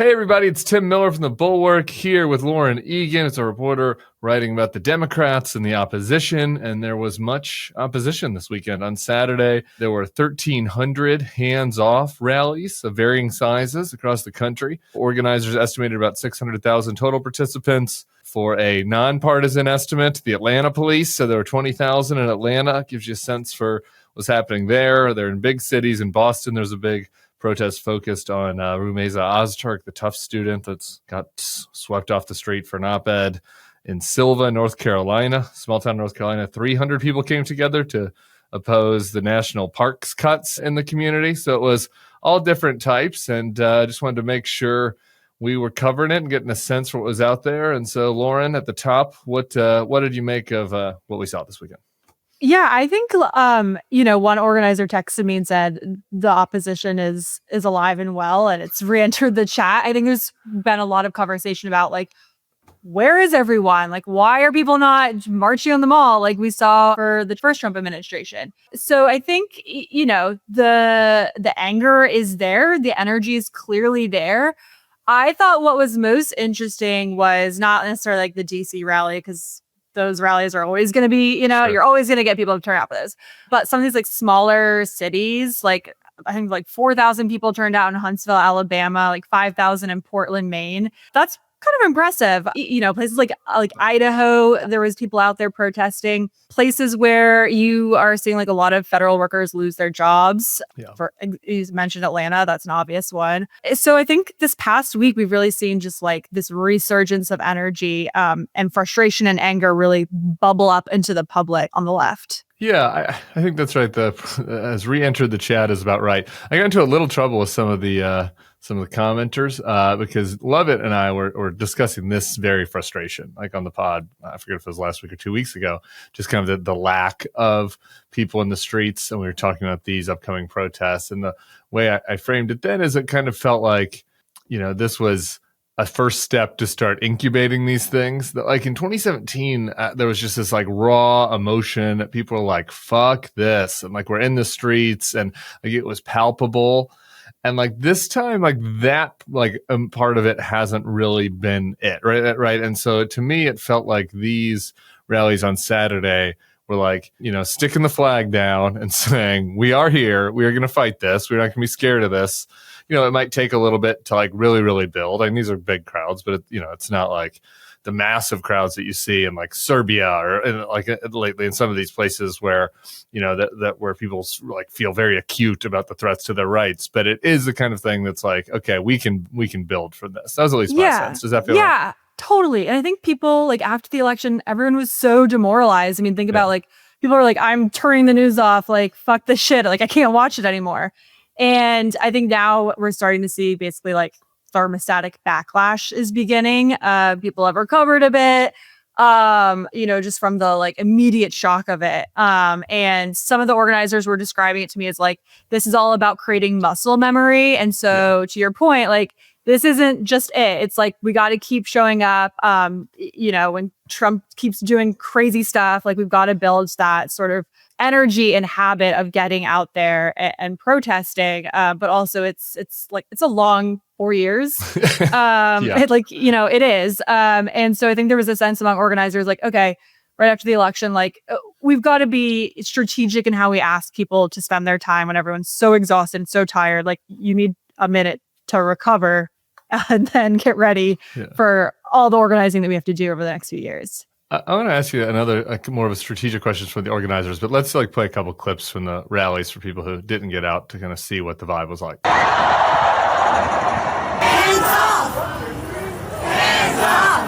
Hey everybody, it's Tim Miller from the Bulwark here with Lauren Egan. It's a reporter writing about the Democrats and the opposition, and there was much opposition this weekend. On Saturday, there were 1,300 hands-off rallies of varying sizes across the country. Organizers estimated about 600,000 total participants. For a nonpartisan estimate, the Atlanta police said there were 20,000 in Atlanta. Gives you a sense for what's happening there. They're in big cities. In Boston, there's a big protest focused on Rumeza Ozturk, the tough student that's got swept off the street for an op-ed. In Sylva, North Carolina, small town North Carolina, 300 people came together to oppose the national parks cuts in the community. So it was all different types, and I just wanted to make sure we were covering it and getting a sense for what was out there. And so, Lauren, at the top, what did you make of what we saw this weekend? Yeah, I think, one organizer texted me and said the opposition is alive and well, and it's re-entered the chat. I think there's been a lot of conversation about, where is everyone? Why are people not marching on the mall like we saw for the first Trump administration? So I think, the anger is there. The energy is clearly there. I thought what was most interesting was not necessarily the DC rally, because those rallies are always going to be, Sure. You're always going to get people to turn out for those. But some of these smaller cities, I think 4,000 people turned out in Huntsville, Alabama, 5,000 in Portland, Maine. That's kind of impressive. Places like Idaho, there was people out there protesting. Places where you are seeing a lot of federal workers lose their jobs. Yeah. You mentioned Atlanta, that's an obvious one. So I think this past week we've really seen just this resurgence of energy and frustration and anger really bubble up into the public on the left. Yeah, I think that's right. Has re-entered the chat is about right. I got into a little trouble with some of the commenters because Lovett and I were discussing this very frustration, on the pod. I forget if it was last week or 2 weeks ago, just kind of the lack of people in the streets. And we were talking about these upcoming protests. And the way I framed it then is it kind of felt like, this was a first step to start incubating these things. In 2017, there was just this raw emotion. People were like, fuck this. And we're in the streets, and it was palpable. And this time, that part of it hasn't really been it, right? And so to me, it felt like these rallies on Saturday were sticking the flag down and saying, we are here, we are going to fight this, we're not going to be scared of this. It might take a little bit to really, really build. These are big crowds, but it's not the massive crowds that you see in Serbia or lately in some of these places where, that where people feel very acute about the threats to their rights. But it is the kind of thing that's okay, we can build from this. That was at least my sense. Does that feel right? Yeah, totally. And I think people after the election, everyone was so demoralized. Think about people are I'm turning the news off, fuck this shit. I can't watch it anymore. And I think now we're starting to see basically thermostatic backlash is beginning. People have recovered a bit, just from the immediate shock of it. And some of the organizers were describing it to me as this is all about creating muscle memory. And so to your point, this isn't just it. It's we got to keep showing up. When Trump keeps doing crazy stuff, we've got to build that sort of energy and habit of getting out there and protesting. But also it's a long 4 years. It is. And so I think there was a sense among organizers okay, right after the election, we've got to be strategic in how we ask people to spend their time when everyone's so exhausted and so tired. You need a minute to recover and then get ready for all the organizing that we have to do over the next few years. I want to ask you another more of a strategic question from the organizers, but let's play a couple clips from the rallies for people who didn't get out to kind of see what the vibe was like. Hands off! Hands off!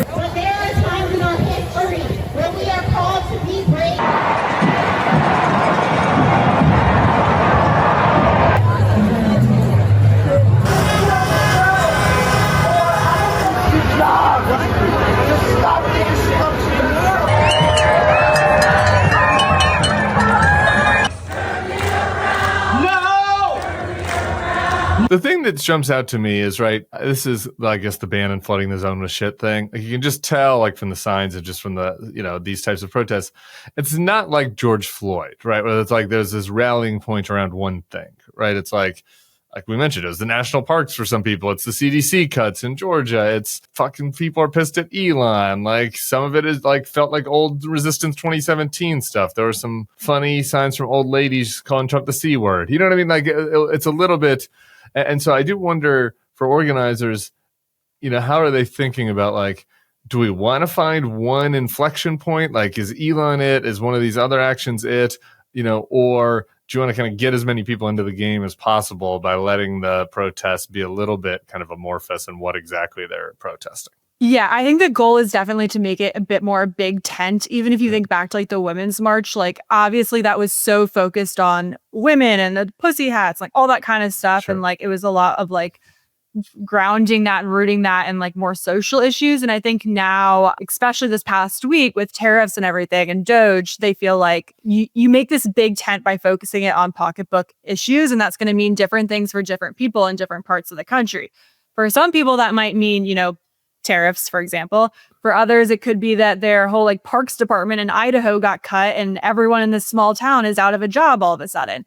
But there are times in our history when we are called to be brave. The thing that jumps out to me is, right, this is, I guess, the ban and flooding the zone with shit thing. Like, you can just tell, like, from the signs and just from the, these types of protests, it's not like George Floyd, right? Where it's like there's this rallying point around one thing, right? It's like we mentioned, it was the national parks for some people. It's the CDC cuts in Georgia. It's fucking people are pissed at Elon. Like, some of it is like felt like old Resistance 2017 stuff. There were some funny signs from old ladies calling Trump the C word. You know what I mean? Like, it's a little bit. And so I do wonder, for organizers, how are they thinking about, like, do we want to find one inflection point? Like, is Elon it? Is one of these other actions it? Or do you want to kind of get as many people into the game as possible by letting the protests be a little bit kind of amorphous in what exactly they're protesting? Yeah, I think the goal is definitely to make it a bit more a big tent. Even if you think back to like the Women's March, like obviously that was so focused on women and the pussy hats, like all that kind of stuff. Sure. And like it was a lot of like grounding that and rooting that in like more social issues. And I think now, especially this past week with tariffs and everything and Doge, they feel like you make this big tent by focusing it on pocketbook issues. And that's going to mean different things for different people in different parts of the country. For some people, that might mean, tariffs, for example. For others, it could be that their whole like parks department in Idaho got cut and everyone in this small town is out of a job all of a sudden.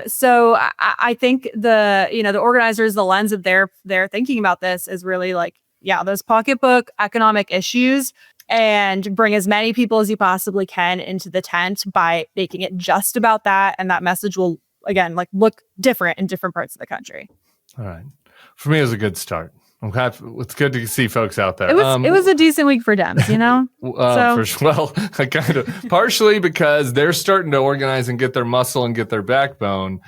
So I think the organizers, the lens of their thinking about this is really like, those pocketbook economic issues, and bring as many people as you possibly can into the tent by making it just about that. And that message will, again, like look different in different parts of the country. All right. For me, it was a good start. I'm happy. It's good to see folks out there. It was a decent week for Dems, I kind of partially because they're starting to organize and get their muscle and get their backbone,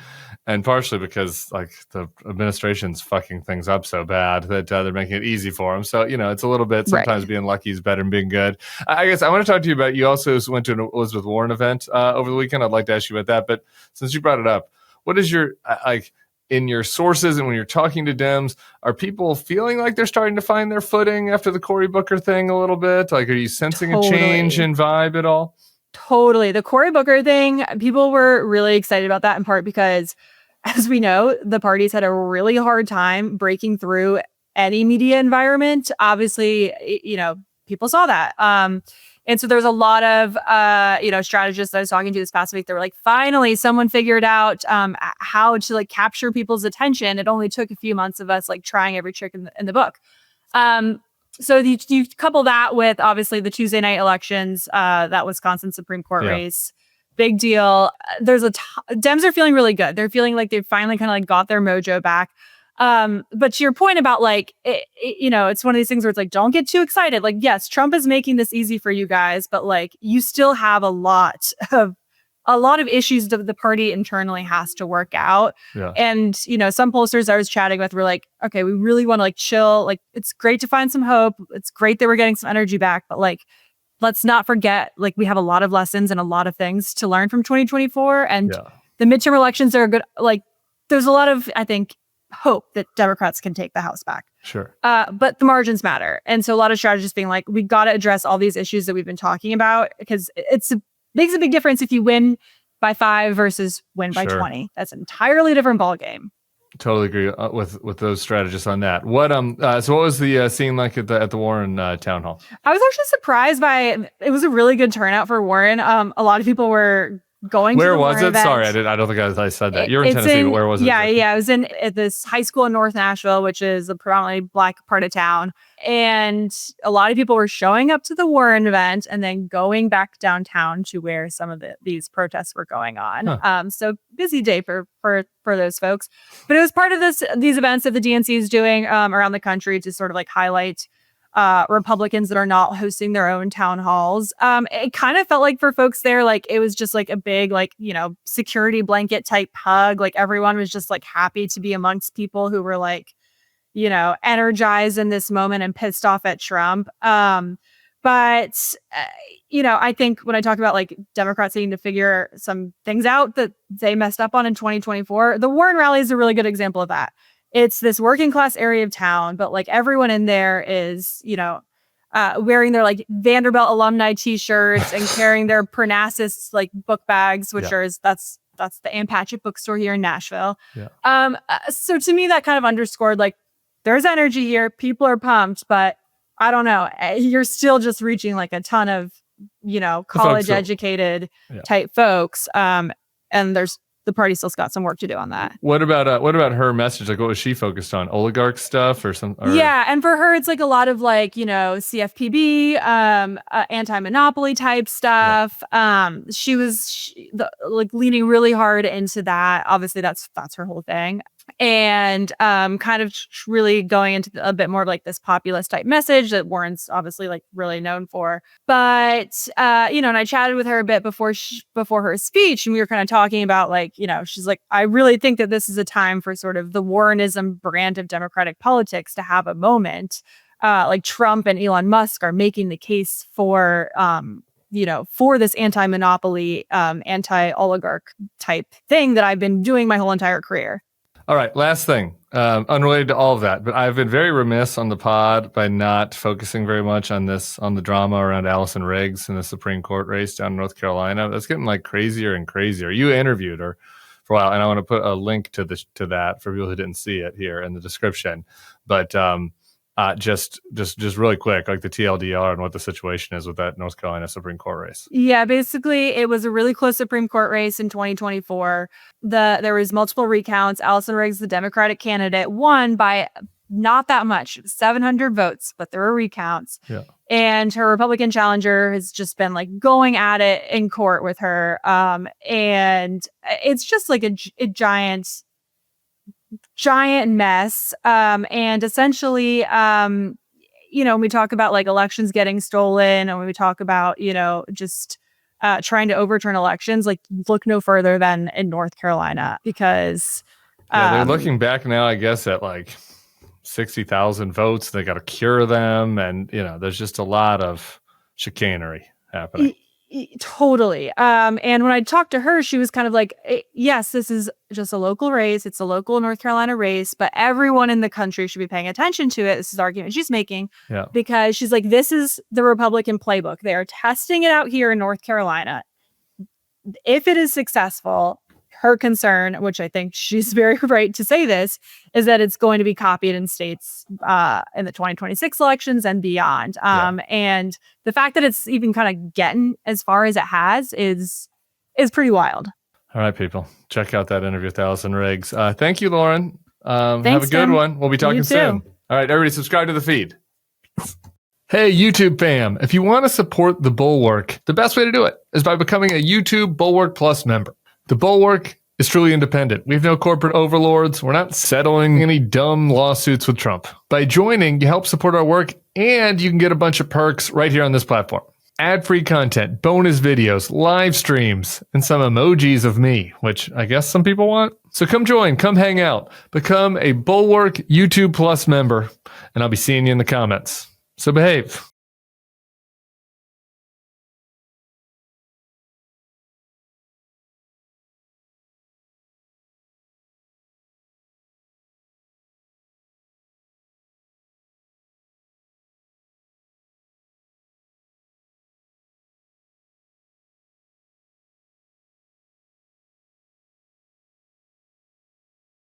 and partially because like the administration's fucking things up so bad that they're making it easy for them. So it's a little bit sometimes being lucky is better than being good. I guess I want to talk to you about. You also went to an Elizabeth Warren event over the weekend. I'd like to ask you about that, but since you brought it up, what is your in your sources and when you're talking to Dems, are people feeling like they're starting to find their footing after the Cory Booker thing a little bit? Like, are you sensing a change in vibe at all? Totally. The Cory Booker thing, people were really excited about that in part because, as we know, the party's had a really hard time breaking through any media environment. Obviously, people saw that. And so there's a lot of, strategists that I was talking to this past week. They were like, finally, someone figured out how to like capture people's attention. It only took a few months of us like trying every trick in the book. So you couple that with obviously the Tuesday night elections, that Wisconsin Supreme Court race, big deal. Dems are feeling really good. They're feeling like they've finally kind of like got their mojo back. But to your point about like, it's one of these things where it's like, don't get too excited. Like, yes, Trump is making this easy for you guys, but like, you still have a lot of issues that the party internally has to work out. Yeah. And, some pollsters I was chatting with were like, okay, we really want to like chill. Like, it's great to find some hope. It's great that we're getting some energy back, but like, let's not forget, like, we have a lot of lessons and a lot of things to learn from 2024. And the midterm elections are good. Like, there's a lot of, I think, hope that Democrats can take the House back. Sure. But the margins matter. And so a lot of strategists being like, we got to address all these issues that we've been talking about because makes a big difference if you win by 5 versus win by 20. That's an entirely different ballgame. Totally agree with those strategists on that. What so what was the scene like at the Warren town hall? I was actually surprised by it was a really good turnout for Warren. A lot of people were going where to the was Warren it? event. Sorry, I don't think I said that. You're in Tennessee, but where was it? Yeah, I was at this high school in North Nashville, which is a predominantly Black part of town. And a lot of people were showing up to the Warren event and then going back downtown to where some of these protests were going on. Huh. So busy day for those folks. But it was part of these events that the DNC is doing around the country to sort of like highlight Republicans that are not hosting their own town halls. It kind of felt like for folks there, like it was just like a big, like, security blanket type hug. Like everyone was just like happy to be amongst people who were like, energized in this moment and pissed off at Trump. But I think when I talk about like Democrats needing to figure some things out that they messed up on in 2024, the Warren rally is a really good example of that. It's this working class area of town, but like everyone in there is, wearing their like Vanderbilt alumni t-shirts and carrying their Parnassus like book bags, which that's That's the Ann Patchett bookstore here in Nashville. Yeah. So to me, that kind of underscored like there's energy here. People are pumped, but I don't know. You're still just reaching like a ton of, college educated type folks. And the party still's got some work to do on that. What about her message? Like, what was she focused on? Oligarch stuff or something? Yeah, and for her, it's like a lot of like CFPB, anti-monopoly type stuff. Yeah. She was like leaning really hard into that. Obviously, that's her whole thing. And kind of really going into a bit more of like this populist type message that Warren's obviously like really known for. But and I chatted with her a bit before her speech, and we were kind of talking about like, she's like, I really think that this is a time for sort of the Warrenism brand of Democratic politics to have a moment. Like Trump and Elon Musk are making the case for for this anti-monopoly, anti-oligarch type thing that I've been doing my whole entire career. All right, last thing, unrelated to all of that, but I've been very remiss on the pod by not focusing very much on the drama around Allison Riggs in the Supreme Court race down in North Carolina. That's getting like crazier and crazier. You interviewed her for a while, and I want to put a link to that for people who didn't see it here in the description. But just really quick, like the TLDR and what the situation is with that North Carolina Supreme Court race. Yeah, basically it was a really close Supreme Court race in 2024. There was multiple recounts. Allison Riggs, the Democratic candidate, won by not that much, 700 votes, but there were recounts. Yeah. And her Republican challenger has just been like going at it in court with her. And it's just like a giant mess. And essentially, when we talk about like elections getting stolen, and when we talk about, just trying to overturn elections, like look no further than in North Carolina, because they're looking back now, I guess, at like 60,000 votes. They got to cure them. And, there's just a lot of chicanery happening. Totally. And when I talked to her, she was kind of like, yes, this is just a local race. It's a local North Carolina race, but everyone in the country should be paying attention to it. This is the argument she's making, because she's like, this is the Republican playbook. They are testing it out here in North Carolina. If it is successful, her concern, which I think she's very right to say this, is that it's going to be copied in states in the 2026 elections and beyond. And the fact that it's even kind of getting as far as it has is pretty wild. All right, people, check out that interview with Allison Riggs. Thank you, Lauren. Thanks, have a good Tim. one. We'll be talking soon. All right, everybody, subscribe to the feed. Hey, YouTube fam, if you want to support the Bulwark, the best way to do it is by becoming a YouTube Bulwark Plus member. The Bulwark is truly independent. We have no corporate overlords. We're not settling any dumb lawsuits with Trump. By joining, you help support our work, and you can get a bunch of perks right here on this platform. Ad-free content, bonus videos, live streams, and some emojis of me, which I guess some people want. So come join, come hang out, become a Bulwark YouTube Plus member, and I'll be seeing you in the comments. So behave.